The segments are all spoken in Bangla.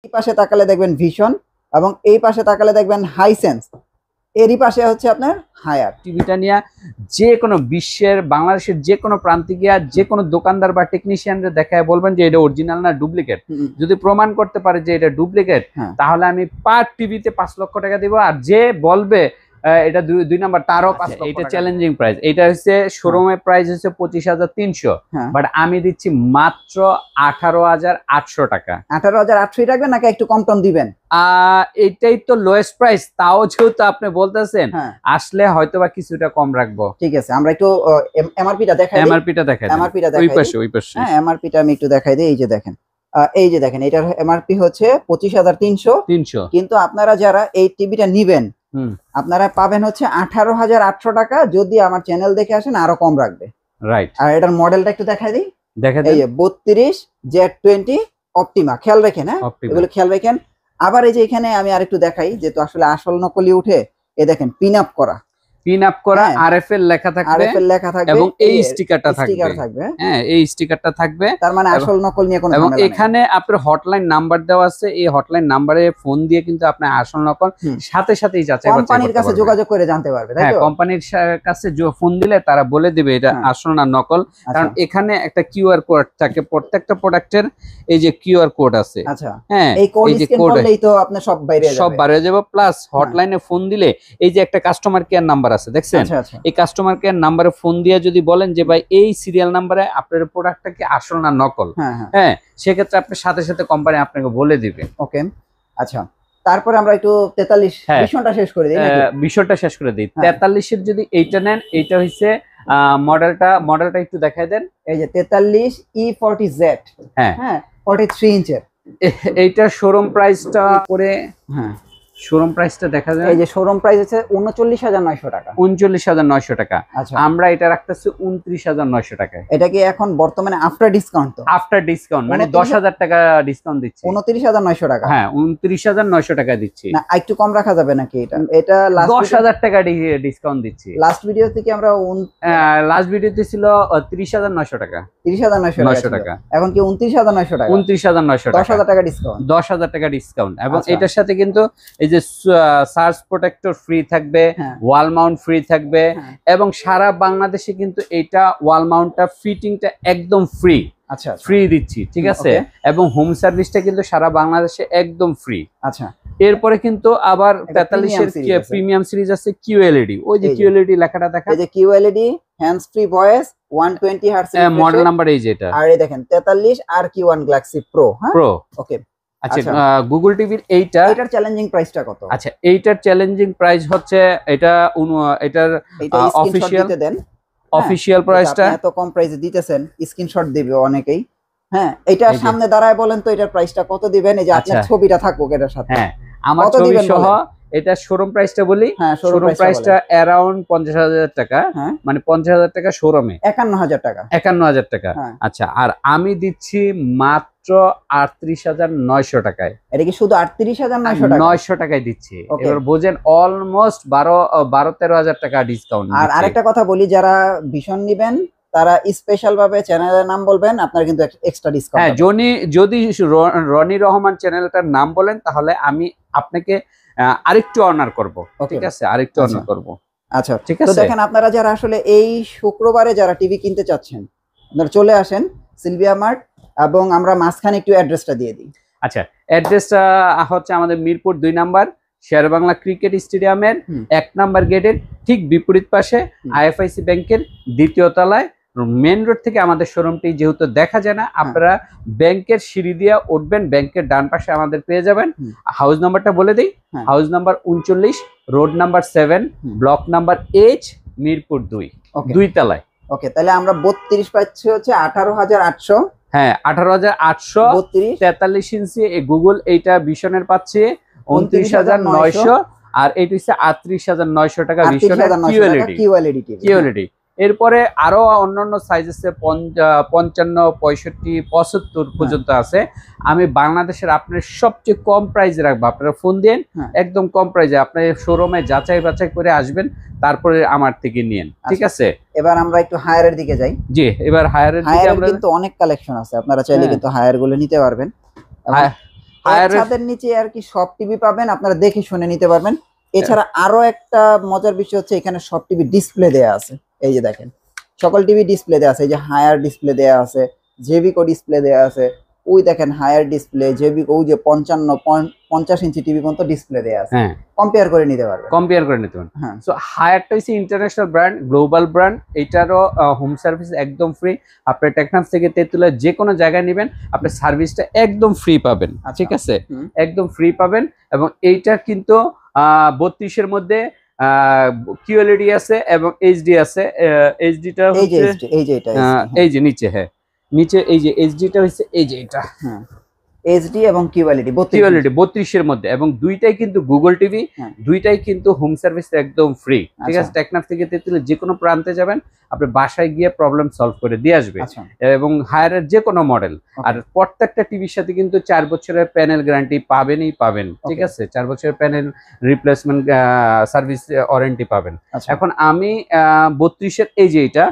এই পাশে তাকালে দেখবেন ভিশন এবং এই পাশে তাকালে দেখবেন হাইসেন্স, এরই পাশে হচ্ছে আপনার হায়ার। টিভিটা নিয়ে যে কোনো বিশ্বের বাংলাদেশের যে কোনো প্রান্তে গিয়া যে কোনো দোকানদার বা টেকনিশিয়ানদের দেখায় বলবেন যে এটা অরিজিনাল না ডুপ্লিকেট। যদি প্রমাণ করতে পারে যে এটা ডুপ্লিকেট, তাহলে আমি পার টিভিতে 5 লক্ষ টাকা দিব। আর যে বলবে এটা 2 নাম্বার, তারও 5 লক্ষ। এটা চ্যালেঞ্জিং প্রাইস। এটা হচ্ছে শোরুমের প্রাইস হচ্ছে 25,300, বাট আমি দিচ্ছি মাত্র 18,800 টাকা। 18,800 রাখবেন নাকি একটু কম টম দিবেন? এটাই তো লোয়েস্ট প্রাইস, তাও যেহেতু আপনি বলতেছেন আসলে হয়তো বা কিছুটা কম রাখবো। ঠিক আছে, আমরা একটু এমআরপিটা দেখাই। এমআরপিটা দেখাই, এমআরপিটা দেখাই, ওই পাশে। হ্যাঁ, এমআরপিটা আমি একটু দেখাই দিই। এই যে দেখেন এটার এমআরপি হচ্ছে 25,300, কিন্তু আপনারা যারা এই টিভিটা নিবেন আপনারা পাবেন হচ্ছে 18,800 টাকা। যদি আমার চ্যানেল দেখে আসেন আরো কম রাখবে। রাইট। আর এটার মডেলটা একটু দেখাই দিই। এই যে 32Z20 অপটিমা, খেয়াল রাখেন। হ্যাঁ, এগুলো খেয়াল রাখেন। আবার এই যে এখানে আমি আরেকটু দেখাই, যেহেতু আসলে আসল নকলি উঠে, এই দেখেন পিন আপ করা আরএফএল লেখা থাকবে এবং এই স্টিকারটা থাকবে। হ্যাঁ, এই স্টিকারটা থাকবে, তার মানে আসল নকল নিয়ে কোনো ঝামেলা নেই। এবং এখানে আপনার হটলাইন নাম্বার দেওয়া আছে, এই হটলাইন নম্বরে ফোন দিয়ে কিন্তু আপনি আসল নকল সাথে সাথেই যাচাই বাছাই কোম্পানির কাছে যোগাযোগ করে জানতে পারবে। হ্যাঁ, কোম্পানির কাছে ফোন দিলে তারা বলে দিবে এটা আসল না নকল। কারণ এখানে একটা কিউআর কোড থাকে, প্রত্যেকটা প্রোডাক্টের এই যে কিউআর কোড আছে। আচ্ছা, হ্যাঁ, এই কোড স্ক্যান করলেই তো আপনি সব বাইরে যাবে। প্লাস হটলাইনে ফোন দিলে এই যে একটা কাস্টমার কেয়ার নাম্বার আছে দেখছেন, এই কাস্টমার কেয়ার নাম্বারে ফোন দিয়ে যদি বলেন যে ভাই এই সিরিয়াল নাম্বারে আপনার প্রোডাক্টটা কি আসল না নকল, হ্যাঁ, সেক্ষেত্রে আপনি সাথে সাথে কোম্পানি আপনাকে বলে দিবে। ওকে, আচ্ছা, তারপরে আমরা একটু 43 বিষয়টা শেষ করে দিই। বিষয়টা শেষ করে দিই। 43 এর যদি এইটা নেন, এইটা হইছে মডেলটা একটু দেখাই দেন। এই যে 43 E40Z, হ্যাঁ 43 ইঞ্চের। এইটা শোরুম প্রাইসটা করে, হ্যাঁ শোরুম প্রাইসটা দেখা যায়। এই যে শোরুম প্রাইস হচ্ছে 39,900 টাকা। 39,900 টাকা। আমরা এটা রাখতেছি 29,900 টাকায়। এটা কি এখন বর্তমানে আফটার ডিসকাউন্ট? তো আফটার ডিসকাউন্ট মানে 10,000 টাকা ডিসকাউন্ট দিচ্ছি। 29,900 টাকা। হ্যাঁ, 29,900 টাকা দিচ্ছি। না, একটু কম রাখা যাবে নাকি? এটা লাস্ট 10,000 টাকা ডিসকাউন্ট দিচ্ছি। লাস্ট ভিডিওতে কি আমরা লাস্ট ভিডিওতে ছিল 30,900 টাকা। 30,900 টাকা। এখন কি 29,900 টাকা? 29,900 টাকা। 10,000 টাকা ডিসকাউন্ট। 10,000 টাকা ডিসকাউন্ট। এবং এটার সাথে কিন্তু এই যে সার্চ প্রোটেক্টর ফ্রি থাকবে, ওয়াল মাউন্ট ফ্রি থাকবে, এবং সারা বাংলাদেশে কিন্তু এটা ওয়াল মাউন্টটা ফিটিংটা একদম ফ্রি। আচ্ছা, ফ্রি দিচ্ছি, ঠিক আছে। এবং হোম সার্ভিসটা কিন্তু সারা বাংলাদেশে একদম ফ্রি। আচ্ছা, এরপরে কিন্তু আবার 43 এর প্রিমিয়াম সিরিজ আছে QLED। ওই যে QLED লেখাটা দেখা, এই যে QLED hands free voice 120 hertz model number এই যেটা। আর এই দেখেন 43 RQ1 গ্যালাক্সি প্রো। হ্যাঁ, প্রো। ওকে, আচ্ছা, গুগল টিভির এটার চ্যালেঞ্জিং প্রাইসটা কত? আচ্ছা, এইটার চ্যালেঞ্জিং প্রাইস হচ্ছে এটার অফিশিয়াল প্রাইসটা। এত কম প্রাইসে দিতেছেন, স্ক্রিনশট দিবে অনেকেই। হ্যাঁ, এটা সামনে দাঁড়ায় বলেন তো এটার প্রাইসটা কত দিবেন? এই যে আপনার ছবিটা থাকুক এটার সাথে। হ্যাঁ, আমার ছবি সহ এটা শোরুম প্রাইসটা বলি। শোরুম প্রাইসটা অ্যারাউন্ড 50,000 টাকা, মানে 50,000 টাকা শোরুমে, 51,000 টাকা। 51,000 টাকা। আচ্ছা, আর আমি দিচ্ছি মাত্র 38,900 টাকায়। এটা কি শুধু 38,900 টাকায় দিচ্ছি? এবার বোঝেন, অলমোস্ট 12-13,000 টাকা ডিসকাউন্ট। আর আরেকটা কথা বলি, যারা ভীষণ নিবেন তারা স্পেশাল ভাবে চ্যানেলের নাম বলবেন, আপনার কিন্তু এক্সট্রা ডিসকাউন্ট। হ্যাঁ, যদি রনি রহমান চ্যানেলটার নাম বলেন তাহলে আমি আপনাকে আরেকটু অনার করব। ঠিক আছে, আরেকটু অনার করব। আচ্ছা, ঠিক আছে। তো দেখেন, আপনারা যারা আসলে এই শুক্রবারে যারা টিভি কিনতে চাচ্ছেন, আপনারা চলে আসেন সিলভিয়া মার্ট, এবং আমরা মাঝখানে একটু অ্যাড্রেসটা দিয়ে দিই। আচ্ছা, অ্যাড্রেসটা হচ্ছে আমাদের মিরপুর 2 নাম্বার শেরেবাংলা ক্রিকেট স্টেডিয়ামের 1 নাম্বার গেটের ঠিক বিপরীত পাশে IFIC ব্যাংকের 2য় তলায়। মেন রোড থেকে আমাদের শোরুমটি যেহেতু দেখা যায় না, আপনারা ব্যাংকের সিঁড়ি দিয়ে উঠবেন, ব্যাংকের ডান পাশে আমাদের পেয়ে যাবেন। হাউস নাম্বারটা বলে দিই, house number 39, road number 7, block number H, Mirpur 2 তলায়। ওকে, তাহলে আমরা 32 পাচ্ছি হচ্ছে 18,800। হ্যাঁ, 18,800। 43 ইঞ্চি গুগল এইটা ভিশনের পাচ্ছি 29,900, আর এইটা হচ্ছে 38,900 টাকা ভিশনের QLED। এরপরে আরো অন্যান্য সাইজ আছে, 55, 65, 75 পর্যন্ত আছে। আমি বাংলাদেশের আপনার সবচেয়ে কম প্রাইসে রাখবো, আপনারা ফোন দেন, একদম কম প্রাইসে আপনি শোরুমে যাচাই বাছাই করে আসবেন, তারপরে আমার থেকে নিয়েন। ঠিক আছে, এবার আমরা একটু হায়ারের দিকে যাই। জি, এবার হায়ারের দিকে আমরা কিন্তু অনেক কালেকশন আছে, আপনারা চাইলে কিন্তু হায়ার গুলো নিতে পারবেন। ছাদের নিচে আর কি সব টিভি পাবেন, আপনারা দেখে শুনে নিতে পারবেন। এছাড়া আরো একটা মজার বিষয় হচ্ছে এখানে সব টিভি ডিসপ্লে দেয়া আছে। এই যে দেখেন সকল টিভি ডিসপ্লে দেয়া আছে। এই যে হায়ার ডিসপ্লে দেয়া আছে, জেবিকো ডিসপ্লে দেয়া আছে। ওই দেখেন হায়ার ডিসপ্লে, জেবিকো, ওই যে 50 ইঞ্চি টিভি পর্যন্ত ডিসপ্লে দেয়া আছে। কম্পেয়ার করে নিতে পারবেন, কম্পেয়ার করে নিতে পারবেন। সো হায়ারটা হচ্ছে ইন্টারন্যাশনাল ব্র্যান্ড, গ্লোবাল ব্র্যান্ড। এটারও হোম সার্ভিস একদম ফ্রি। আপনি টেকনাফ থেকে তেঁতুলিয়া যে কোনো জায়গায় নেবেন আপনি সার্ভিসটা একদম ফ্রি পাবেন। ঠিক আছে, একদম ফ্রি পাবেন। এবং এইটা কিন্তু 32-এর মধ্যে কিউএলইডি আছে এবং এইচডি আছে। এইচডিটা হচ্ছে এই যে নিচে, হ্যাঁ নিচে এই যে এইচডিটা হচ্ছে এই যে এটা এইচডি এবং কিউএলইডি 32-এর মধ্যে, এবং দুইটাই কিন্তু গুগল টিভি, দুইটাই কিন্তু হোম সার্ভিস একদম ফ্রি। ঠিক আছে, টেকনাফ থেকে তেঁতুলিয়া যে কোনো প্রান্তে যাবেন আপনি বাসায় গিয়ে প্রবলেম সলভ করে দিয়ে আসবে। এবং হায়ারের যে কোনো মডেল। আর প্রত্যেকটা টিভির সাথে কিন্তু 4 বছরের প্যানেল গ্যারান্টি পাবেন। ঠিক আছে, 4 বছরের প্যানেল রিপ্লেসমেন্ট সার্ভিস ওয়ারেন্টি পাবেন। এখন আমি 32-এর এই যে এটা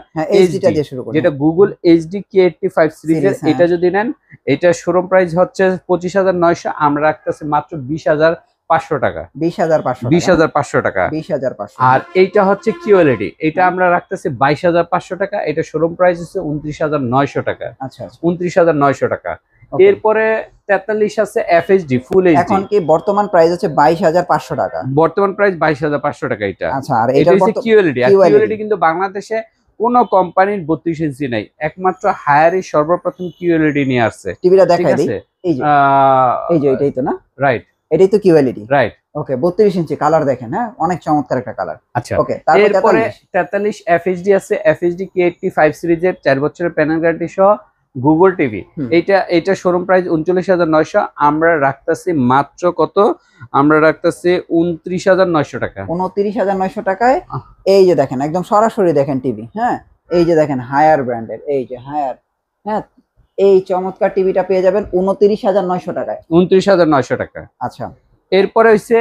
যেটা গুগল এইচডি K85 সিরিজের, এটা যদি নেন এটা শোরুম প্রাইস হচ্ছে 25,900, আমরা রাখতেছি মাত্র 20,500 টাকা। 20,500 টাকা। আর এইটা হচ্ছে কিউএলইডি, এটা আমরা রাখতেছি 22,500 টাকা। এটা শোরুম প্রাইস হচ্ছে 29,900 টাকা। 29,900 টাকা। এরপরে 43 আছে এফএইচডি ফুল এইচডি, এখন কি বর্তমান প্রাইস হচ্ছে 22,500 টাকা। বর্তমান প্রাইস 22,500 টাকা এটা। আচ্ছা, আর এটা হচ্ছে কিউএলইডি। আর কিউএলইডি কিন্তু বাংলাদেশে কোন কোম্পানির 32 ইঞ্চি নাই, একমাত্র হায়ারই সর্বপ্রথম কিউএলইডি নিয়ে আসছে। টিভিটা দেখাই দেই, এই যে এটাই তো না? রাইট, এটাই তো কিউএলইডি। রাইট, ওকে। 32 ইঞ্চি কালার দেখেন, হ্যাঁ অনেক চমৎকার একটা কালার। আচ্ছা, ওকে। তারপরে 43 এফএইচডি আছে, এফএইচডি K85 সিরিজের 4 বছরের প্যানেল গ্যারান্টি সহ গুগল টিভি। এটা শোরুম প্রাইস 39,900, আমরা রাখতেছি মাত্র কত? আমরা রাখতেছি 29,900 টাকা। 29,900 টাকায় এই যে দেখেন একদম সরাসরি দেখেন টিভি। হ্যাঁ, এই যে দেখেন হায়ার ব্র্যান্ডের, এই যে হায়ার, হ্যাঁ এই চমৎকার টিভিটা পেয়ে যাবেন 29,900 টাকায়। 29,900 টাকা। আচ্ছা, এরপরে হইছে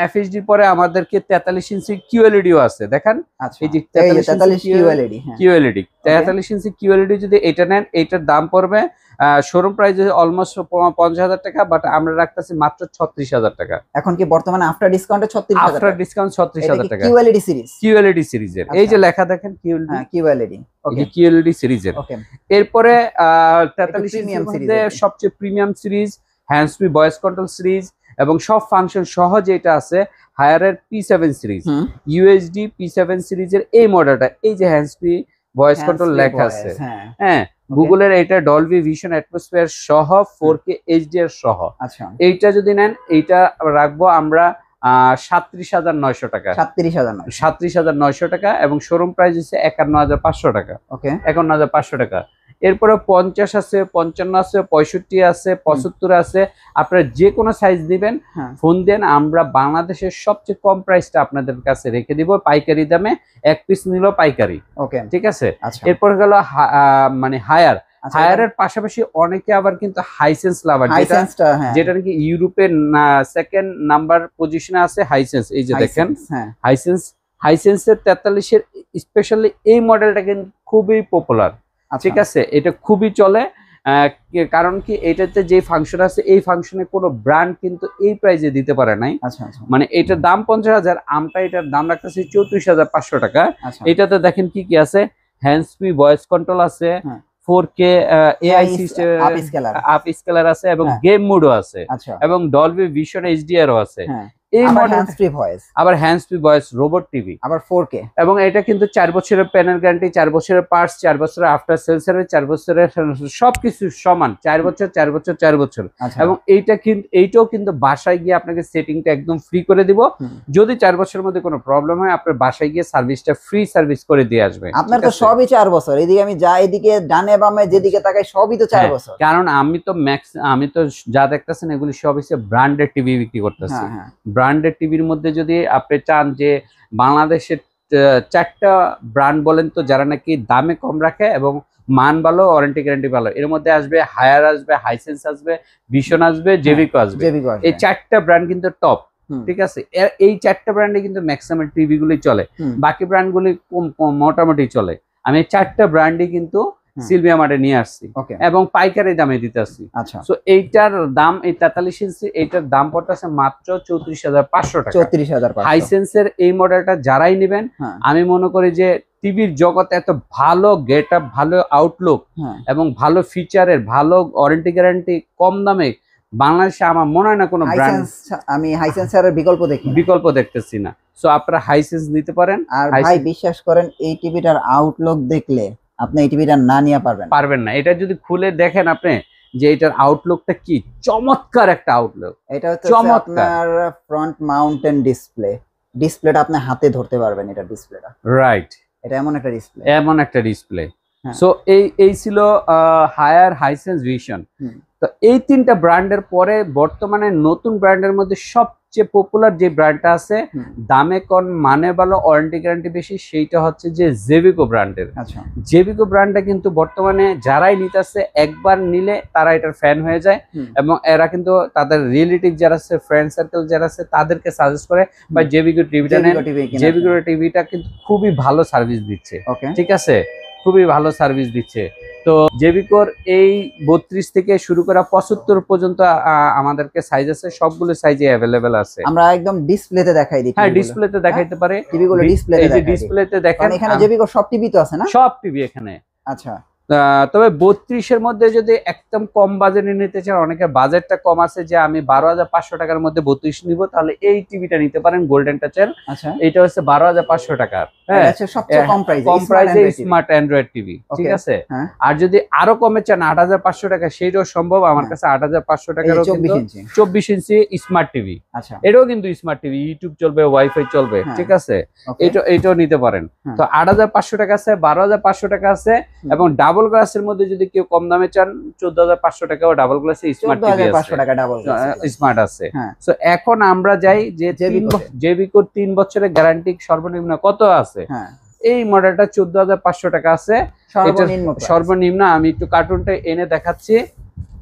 এফএইচডি পরে আমাদেরকে 43 ইঞ্চি কিউএলইডিও আছে, দেখেন এই যে 43 কিউএলইডি। কিউএলইডি 43 ইঞ্চি কিউএলইডি যদি এটা নেন এটার দাম পড়বে শোরুম প্রাইস অলমোস্ট 50,000 টাকা, বাট আমরা রাখতেছি মাত্র 36,000 টাকা। এখন কি বর্তমানে আফটার ডিসকাউন্টে 36,000 টাকা? আফটার ডিসকাউন্ট 36,000 টাকা। কিউএলইডি সিরিজ, কিউএলইডি সিরিজের এই যে লেখা দেখেন কিউএলইডি, কিউএলইডি, ওকে কিউএলইডি সিরিজের। এরপরে 43 ইঞ্চির মধ্যে সবচেয়ে premium series hands free voice control series এবং সব ফাংশন সহ যেটা আছে হায়ারের P7 সিরিজ, ইউএসডি P7 সিরিজের এই মডেলটা, এই যে হ্যান্ডস ফ্রি ভয়েস কন্ট্রোল লেখা আছে, হ্যাঁ গুগলের এটা ডলবি ভিশন অ্যাটমসফিয়ার সহ 4K HDR সহ। আচ্ছা, এইটা যদি নেন এইটা রাখবো আমরা 37,900 টাকা। 37,900 টাকা এবং শোরুম প্রাইস হচ্ছে 51,500 টাকা। ওকে, 51,500 টাকা। এরপরে 50 আছে, 55 আছে, 65 আছে, 75 আছে। আপনারা যে কোনো সাইজ দিবেন, ফোন দেন, আমরা বাংলাদেশের সবচেয়ে কম প্রাইসটা আপনাদের কাছে রেখে দিব পাইকারি দামে, এক পিস নিল পাইকারি। ওকে, ঠিক আছে। এরপর গেল মানে হায়ার। হায়ারের পাশাপাশি অনেকে আবার কিন্তু হাইসেন্স লাভার, যেটা নাকি ইউরোপের সেকেন্ড নাম্বার পজিশনে আছে হাইসেন্স। এই যে দেখেন হাইসেন্সের 43-এর স্পেশালি এই মডেলটা কিন্তু খুবই পপুলার। ঠিক আছে, এটা খুবই চলে, কারণ কি এটাতে যে ফাংশন আছে এই ফাংশনে কোনো ব্র্যান্ড কিন্তু এই প্রাইসে দিতে পারে নাই। মানে এটার দাম 50,000, আমরা এটার দাম রাখতেছি 34,500 টাকা। এটাতে দেখেন কি কি আছে, হ্যান্ডস ফ্রি ভয়েস কন্ট্রোল আছে, 4K AI system up scalar আছে এবং গেম মোডও আছে এবং ডলবি ভিশন HDRও আছে। এই hands free voice robot TV আবার 4K এবং এটা কিন্তু 4 বছরের প্যানেল গ্যারান্টি, 4 বছরের পার্টস, 4 বছরের আফটার সেল সার্ভিস, 4 বছরের সবকিছু সমান, 4 বছর 4 বছর 4 বছর। এবং এইটাও কিন্তু বাসায় গিয়ে আপনাকে সেটিংটা একদম ফ্রি করে দিব। যদি 4 বছরের মধ্যে কোনো প্রবলেম হয় আপনার বাসায় গিয়ে সার্ভিসটা ফ্রি সার্ভিস করে দিয়ে আসবে। আপনার তো সবই 4 বছর, এদিকে আমি যা এদিকে ডানে বামে যেদিকে তাকাই সবই তো 4 বছর। কারণ আমি তো যা দেখতেছেন এগুলি সব হচ্ছে ব্র্যান্ডেড টিভি বিক্রি করতেছি। ব্র্যান্ডেড টিভির মধ্যে যদি আপনি চান যে বাংলাদেশের 4টা ব্র্যান্ড বলেন তো যারা নাকি দামে কম রাখে এবং মান ভালো, ওয়ারেন্টি গ্যারান্টি ভালো, এর মধ্যে আসবে হায়ার, আসবে হাইসেন্স, আসবে ভিশন, আসবে জেবিকো আসবে। এই 4টা ব্র্যান্ড কিন্তু টপ। ঠিক আছে, এই 4টা ব্র্যান্ডে কিন্তু ম্যাক্সিমাম টিভি গুলি চলে, বাকি ব্র্যান্ড গুলি মোটামুটি চলে। আমি 4টা ব্র্যান্ডই কিন্তু সিলভিয়া মার্টে নিয়ে আসছি এবং পাইকারি দামে দিতে আসছি। আচ্ছা, সো এইটার দাম, এই 43 ইঞ্চি এইটার দাম পড়তেছে মাত্র 34,500 টাকা। 34,500। হাইসেন্সের এই মডেলটা যারাই নেবেন, আমি মনে করি যে টিভির জগতে এত ভালো গেটআপ, ভালো আউটলুক এবং ভালো ফিচারের, ভালো ওয়ারেন্টি গ্যারান্টি, কম দামে বাংলাদেশে আমার মনে হয় না কোনো ব্র্যান্ড, আমি হাইসেন্সের বিকল্প দেখতেছি না। সো আপনারা হাইসেন্স নিতে পারেন। আর ভাই বিশ্বাস করেন, এই টিভিটার আউটলুক দেখলে আপনি এই টিভিটা না নিয়ে পারবেন না। এটা যদি খুলে দেখেন আপনি যে এটার আউটলুকটা কি চমৎকার একটা আউটলুক। এটা হচ্ছে আপনার ফ্রন্ট মাউন্টেন ডিসপ্লেটা আপনি হাতে ধরতে পারবেন। এটা ডিসপ্লেটা রাইট, এটা এমন একটা ডিসপ্লে। সো এই ছিল হাইসেন্স ভিশন। তো এই তিনটা ব্র্যান্ডের পরে বর্তমানে নতুন ব্র্যান্ডের মধ্যে সবচেয়ে পপুলার যে ব্র্যান্ডটা আছে, দামে কম, মানে ভালো, ওয়ারেন্টি গ্যারান্টি বেশি, সেইটা হচ্ছে যে জেবিকো ব্র্যান্ডের। জেবিকো ব্র্যান্ডটা কিন্তু বর্তমানে যারাই নিতেছে, একবার নিলে তারা এটার ফ্যান হয়ে যায় এবং এরা কিন্তু তাদের রিলেটিভ যারা আছে, ফ্রেন্ড সার্কেল যারা আছে, তাদেরকে সাজেস্ট করে বা জেবিকো টিভিটা নেন। জেবিকো টিভিটা কিন্তু খুবই ভালো সার্ভিস দিচ্ছে, ঠিক আছে, খুবই ভালো সার্ভিস দিচ্ছে। তো জেবিকোর এই 32 থেকে শুরু করা 75 পর্যন্ত আমাদেরকে সাইজ আছে, সবগুলো সাইজে अवेलेबल আছে। আমরা একদম ডিসপ্লেতে দেখাই দিই। হ্যাঁ, ডিসপ্লেতে দেখাইতে পারে, টিভিগুলো ডিসপ্লেতে দেখেন। এখানে জেবিকো সব টিভি তো আছে না? সব টিভি এখানে। আচ্ছা, তবে 32-এর মধ্যে যদি একদম কম বাজেটে নিতে চান, অনেকে বাজেটটা কম আছে যে আমি 12,500 টাকার মধ্যে 32 নিব, তাহলে এই টিভিটা নিতে পারেন, গোল্ডেন টাচের। আচ্ছা, এটা হচ্ছে 12,500 টাকার। হ্যাঁ, আচ্ছা, সবচেয়ে কম প্রাইসে স্মার্ট অ্যান্ড্রয়েড টিভি, ঠিক আছে। আর যদি আরো কমে চান 8,500 টাকা, সেইটাও সম্ভব। আমার কাছে 8,500 টাকারও 24 ইঞ্চি স্মার্ট টিভি। আচ্ছা, এটাও কিন্তু স্মার্ট টিভি, ইউটিউব চলবে, ওয়াইফাই চলবে, ঠিক আছে। এটাও নিতে পারেন। তো 8,500 টাকা আছে, 12,500 টাকা আছে এবং ডাবল গ্লাসের মধ্যে যদি কেউ কম দামে চান, 14,500 টাকাও ডাবল গ্লাসে স্মার্ট টিভি আছে, স্মার্ট আছে। সো এখন আমরা যাই যে জেবিকোর 3 বছরের গ্যারান্টি সর্বনিম্ন কত আছে। এই মডেলটা 14,500 টাকা আছে সর্বনিম্ন। আমি একটু কার্টুনটা এনে দেখাচ্ছি।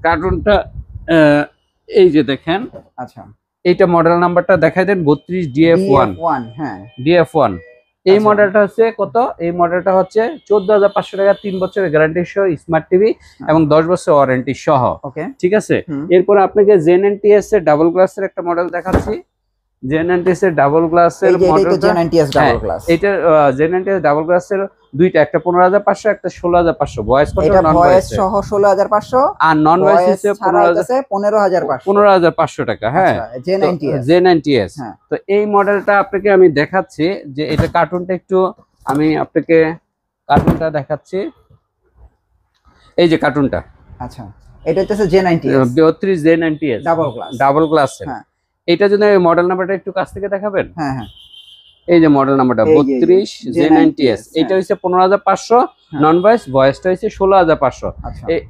কার্টুনটা এই যে দেখেন। আচ্ছা, এইটা মডেল নাম্বারটা দেখাই দেন, 32 DF1। হ্যাঁ, DF1। এই মডেলটা হচ্ছে কত? এই মডেলটা হচ্ছে 14,500 টাকা, 3 বছরের গ্যারান্টি সহ স্মার্ট টিভি এবং 10 বছর ওয়ারেন্টি সহ, ঠিক আছে। এরপর আপনাকে জেনএনটিএস এর ডাবল গ্লাসের একটা মডেল দেখাচ্ছি। জেনএনটিএস এর ডাবল গ্লাসের মডেলটা, এটা জেনএনটিএস ডাবল গ্লাসের দুইটা, একটা 15,500, একটা 16,500। ভয়েস কত? নন ভয়েস সহ 16,500 আর নন ভয়েস হিসেবে 15,500 টাকা। হ্যাঁ, জেনএনটিএস। তো এই মডেলটা আপনাকে আমি দেখাচ্ছি যে এটা কার্টুনটা একটু আমি আপনাকে কার্টুনটা দেখাচ্ছি। এই যে কার্টুনটা। আচ্ছা, এটা হচ্ছে জেনএনটিএস 32 জেনএনটিএস ডাবল গ্লাস। এটা যদি মডেল নাম্বারটা একটু কাছ থেকে দেখাবেন। হ্যাঁ হ্যাঁ, এই যে মডেল নাম্বারটা 32 জেনএনটিএস। এটা হচ্ছে 15,500, নন ভয়েস, ভয়েসটা হচ্ছে 16,500।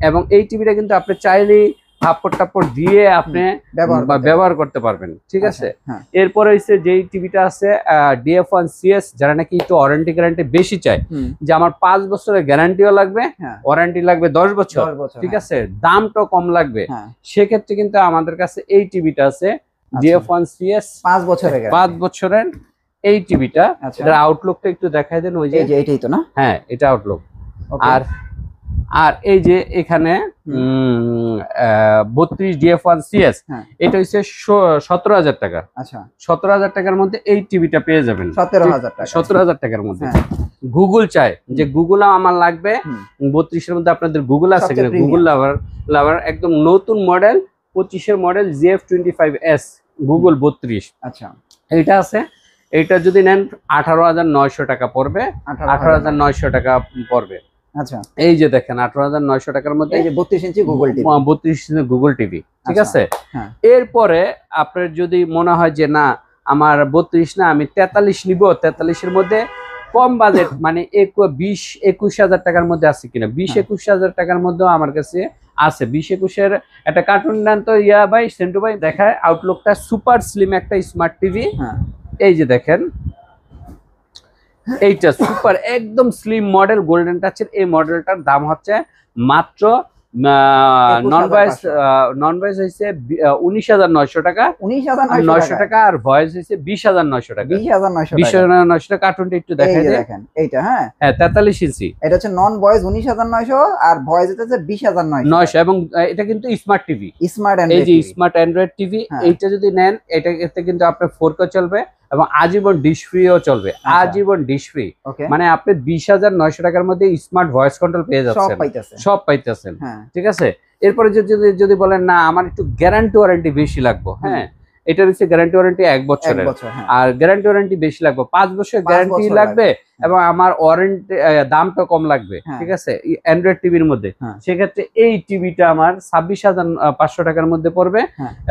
এবং এই টিভিটা কিন্তু আপনি চাইলেই থাপ্পড় দিয়ে আপনি ব্যবহার করতে পারবেন, ঠিক আছে। এরপরে হচ্ছে যেই টিভিটা আছে DF1 CS, যারা নাকি একটু ওয়ারেন্টি গ্যারান্টি বেশি চায়, যে আমার 5 বছরের গ্যারান্টিও লাগবে, ওয়ারেন্টি লাগবে 10 বছর, ঠিক আছে, দামটাও কম লাগবে, সেক্ষেত্রে কিন্তু আমাদের কাছে এই টিভিটা আছে DF1 CS 5 বছরের এই টিভিটা। এটার আউটলুকটা একটু দেখাই দেন। ওই যে এইটাই তো না? হ্যাঁ, এটা আউটলুক। আর এই যে এখানে 32 DF1 CS, এটা হচ্ছে 17,000 টাকা। আচ্ছা, 17,000 টাকার মধ্যে এই টিভিটা পেয়ে যাবেন। 17,000 টাকার মধ্যে। গুগল চায় যে গুগল আমার লাগবে, 32 এর মধ্যে আপনাদের গুগল আছে কিনা? গুগল লাভার একদম নতুন মডেল, 25 এর মডেল GF25S গুগল 32। আচ্ছা, এইটা আছে। এইটা যদি নেন 18,900 টাকা পড়বে, 18,900 টাকা পড়বে। আচ্ছা, এই যে দেখেন 18,900 টাকার মধ্যে এই যে 32 ইঞ্চি গুগল টিভি, 32 ইঞ্চি গুগল টিভি, ঠিক আছে। এরপরে আপনার যদি মনে হয় যে না আমার 32 না, আমি 43 নিব, 43 এর মধ্যে কম বাজেট, মানে 20-21 টাকার মধ্যে আছে কিনা? 20-21 টাকার মধ্যে আমার কাছে আছে। 20-21 একটা কার্টুন নেন তো ভাই, সেন্টু ভাই, দেখায় আউটলুকটা সুপার স্লিম একটা স্মার্ট টিভি। এই যে দেখেন, এইটা সুপার একদম স্লিম মডেল, গোল্ডেন টাচের। এই মডেলটার দাম হচ্ছে মাত্র নন ভয়েস হয়েছে 19,900 টাকা, 19,900 টাকা, আর ভয়েস হয়েছে 20,900 টাকা। 20,900 টাকা। কার্টুনটা একটু দেখাই দেখেন এইটা, হ্যাঁ 43 ইঞ্চি। এটা হচ্ছে নন ভয়েস 19,900 আর ভয়েস হচ্ছে 20,900 এবং এটা কিন্তু স্মার্ট টিভি, স্মার্ট এই যে স্মার্ট অ্যান্ড্রয়েড টিভি। এইটা যদি নেন এতে কিন্তু আপনার 4K চলবে এবং আজীবন ডিশ ফ্রিও চলবে। আজীবন ডিশ ফ্রি মানে আপনি 20,900 টাকার মধ্যে স্মার্ট ভয়েস কন্ট্রোল পেয়ে যাচ্ছেন, সব পাইতেছেন। ঠিক আছে। এরপরে যদি বলেন না আমার একটু গ্যারান্টি ওয়ারেন্টি বেশি লাগবে, হ্যাঁ এটা হচ্ছে গ্যারান্টি ওয়ারেন্টি 1 বছরের, আর গ্যারান্টি ওয়ারেন্টি বেশি লাগবে 5 বছর গ্যারান্টি লাগবে এবং আমার ওয়ারেন্টি দামটা কম লাগবে। ঠিক আছে, অ্যান্ড্রয়েড টিভির মধ্যে। সেক্ষেত্রে এই টিভিটা আমার 26,500 টাকার মধ্যে পড়বে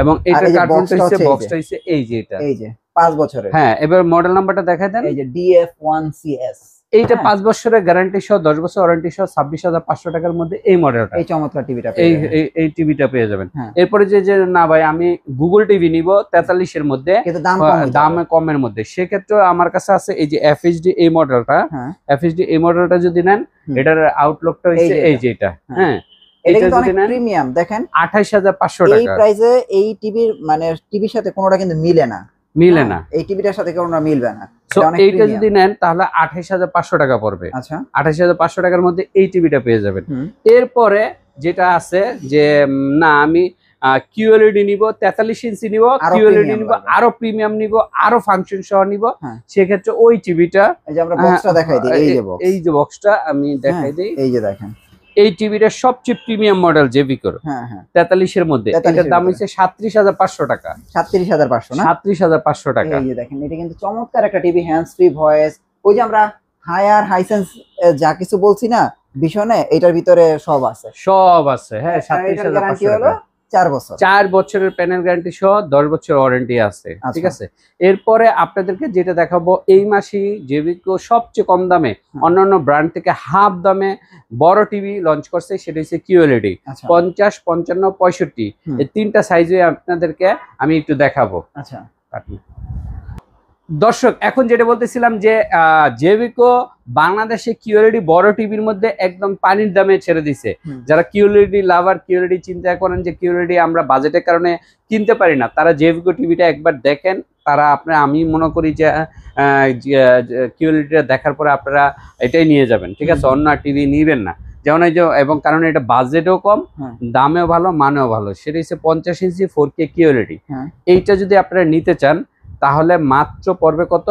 এবং এটা কার্টুনটা হচ্ছে বক্সটা হচ্ছে এই যে এটা, এই যে 5 বছরের। হ্যাঁ, এবার মডেল নাম্বারটা দেখাই দেন। এই যে DF1CS, এইটা 5 বছরের গ্যারান্টি সহ 10 বছর ওয়ারেন্টি সহ 26,500 টাকার মধ্যে এই মডেলটা, এই চমৎকার টিভিটা এই টিভিটা পেয়ে যাবেন। এরপরে যে না ভাই আমি গুগল টিভি নিব 43 এর মধ্যে, কিন্তু দাম কমের মধ্যে, সেক্ষেত্রে আমার কাছে আছে এই যে FHD এই মডেলটা। FHD এই মডেলটা যদি নেন এটার আউটলুকটা হচ্ছে এই যে এটা, হ্যাঁ এটা কিন্তু অনেক প্রিমিয়াম। দেখেন 28,500 টাকা। এই প্রাইসে এই টিভির মানে টিভির সাথে কোনোটা কিন্তু মিলে না, এই টিভিটার সাথে কোনোটা মিলবে না। সো এইটা যদি নেন তাহলে 28,500 টাকা পড়বে। আচ্ছা, 28,500 টাকার মধ্যে এই টিভিটা পেয়ে যাবেন। এরপরে যেটা আছে যে না আমি QLED নিব, 43 ইঞ্চি নিব, QLED নিব, আরো প্রিমিয়াম নিব, আরো ফাংশন সহ নিব, সেক্ষেত্রে ওই টিভিটা এই যে আমরা বক্সটা দেখাই দিই, এই যে বক্সটা আমি দেখাই দিই। এই যে দেখেন এই টিভিটা সবচেয়ে প্রিমিয়াম মডেল জেভিকোর, 43 এর মধ্যে। এটার দাম হচ্ছে 37,500 টাকা। 37,500 না, 37,500 টাকা। এই যে দেখেন এটা কিন্তু চমৎকার একটা টিভি, হ্যান্ডস ফ্রি ভয়েস। ওই যে আমরা হায়ার হাইসেন্স যা কিছু বলছি না ভীষণে, এটার ভিতরে সব আছে, হ্যাঁ 37,500 টাকা। 4 বছরের প্যানেল গ্যারান্টি সহ 10 বছর ওয়ারেন্টি আছে। ঠিক আছে। এরপরে আপনাদেরকে যেটা দেখাবো, এই মাসে জেভিকো সবচেয়ে কম দামে অন্যান্য ব্র্যান্ড থেকে হাফ দামে বড় টিভি লঞ্চ করছে, সেটা হচ্ছে QLED 50, 55, 65। এই তিনটা সাইজে আপনাদেরকে আমি একটু দেখাবো। আচ্ছা দর্শক, এখন যেটা বলতেছিলাম যে জেভিকো বাংলাদেশে QLED বড় টিভির মধ্যে একদম পানির দামে ছেড়ে দিছে। যারা QLED লাভার, QLED চিন্তা করেন যে QLED আমরা বাজেটের কারণে কিনতে পারি না, তারা জেভিকো টিভিটা একবার দেখেন। তারা আমি মনে করি যে QLEDটা দেখার পরে আপনারা এটাই নিয়ে যাবেন। ঠিক আছে, অন্য টিভি নিবেন না। যেমন এই যে, এবং কারণ এটা বাজেটও কম, দামেও ভালো, মানেও ভালো। সেটা হচ্ছে 50 ইঞ্চি 4K QLED। এইটা যদি আপনারা নিতে চান তাহলে মাত্র পড়বে কত?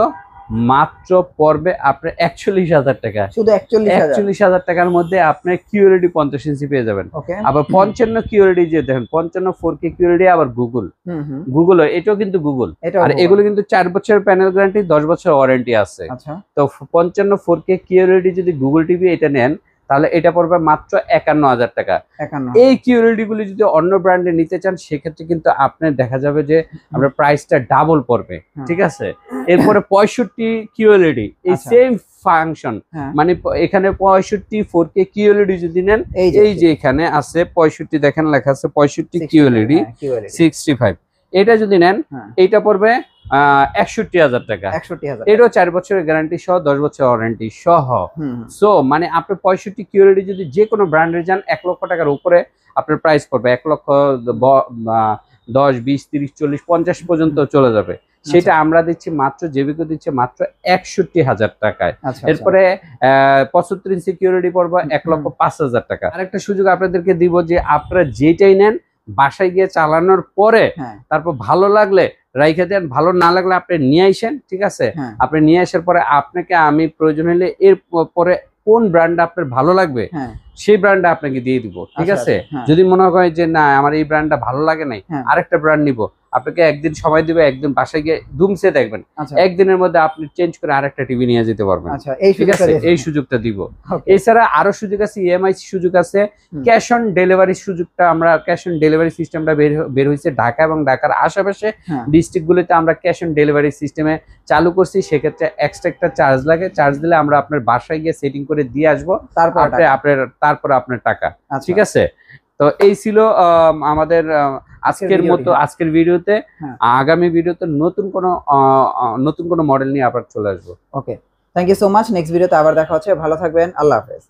মাত্র পড়বে আপনার 41,000 টাকা। শুধু 41,000 টাকার মধ্যে আপনি QLED 50 ইঞ্চি পেয়ে যাবেন। আবার 55 QLED যে দেখেন, 55 4K QLED আবার গুগল, এটাও কিন্তু গুগল। আর এগুলো কিন্তু 4 বছরের প্যানেল গ্যারান্টি, 10 বছর ওয়ারেন্টি আছে। তো 55 4K QLED যদি গুগল টিভি এটা নেন তাহলে এটা পড়বে মাত্র 51,000 টাকা। এই QLED গুলি যদি অন্য ব্র্যান্ডে নিতে চান সেক্ষেত্রে কিন্তু আপনার দেখা যাবে যে আপনার প্রাইসটা ডাবল পড়বে। ঠিক আছে। এরপরে 65 QLED, এই সেম ফাংশন, মানে এখানে 65 4K QLED যদি নেন, এই যে এখানে আছে 65, দেখেন লেখা আছে 65 QLED 65, এটা যদি নেন এইটা পড়বে 61,000 টাকা। এটাও 4 বছরের গ্যারান্টি সহ 10 বছর ওয়ারেন্টি সহ। সো মানে আপনি 65 QLED যদি যে কোনো ব্র্যান্ডে যান 1 লক্ষ টাকার উপরে আপনার প্রাইস পড়বে। 1 লক্ষ 10, 20, 30, 40, 50 পর্যন্ত চলে যাবে। সেটা আমরা দিচ্ছি মাত্র, জেভিকো দিচ্ছে মাত্র 61,000 টাকায়। এরপরে 75 ইঞ্চি QLED পড়বে 1,05,000 টাকা। আরেকটা সুযোগ আপনাদেরকে দিব যে আপনারা যেটাই নেন বাসায় গিয়ে চালানোর পরে তারপর ভালো লাগলে রাইখে দেন, ভালো না লাগলে আপনি নিয়ে আসেন। ঠিক আছে, আপনি নিয়ে আসার পরে আপনাকে আমি প্রয়োজন হলে এর পরে কোন ব্র্যান্ড আপনার ভালো লাগবে সেই ব্র্যান্ডটা আপনাকে দিয়ে দিব। ঠিক আছে। যদি মনে হয় যে না আমার এই ব্র্যান্ডটা ভালো লাগে নাই, আরেকটা ব্র্যান্ড নিব, আপনাকে একদিন সময় দিবে, একদিন বাসায় গিয়ে দুমসে দেখবেন, একদিনের মধ্যে আপনি চেঞ্জ করে আরেকটা টিভি নিয়ে যেতে পারবেন। ঠিক আছে, এই সুযোগটা দিব। এছাড়া আরো সুযোগ আছে, EMI সুযোগ আছে, ক্যাশ অন ডেলিভারি সুযোগটা, আমরা ক্যাশ অন ডেলিভারি সিস্টেমটা বের হয়েছে ঢাকা এবং ঢাকার আশেপাশে ডিস্ট্রিক্টগুলোতে আমরা ক্যাশ অন ডেলিভারি সিস্টেমে চালু করছি। সেক্ষেত্রে এক্সট্রা একটা চার্জ লাগে, চার্জ দিলে আমরা আপনার বাসায় গিয়ে সেটিং করে দিয়ে আসবো, তারপরে আপনার টাকা। ঠিক আছে। তো এই ছিল আমাদের আজকের ভিডিওতে। আগামী ভিডিওতে নতুন কোনো মডেল নিয়ে আবার চলে আসবো। Okay, thank you so much. Next ভিডিওতে আবার দেখা হচ্ছে। ভালো থাকবেন। আল্লাহ হাফেজ।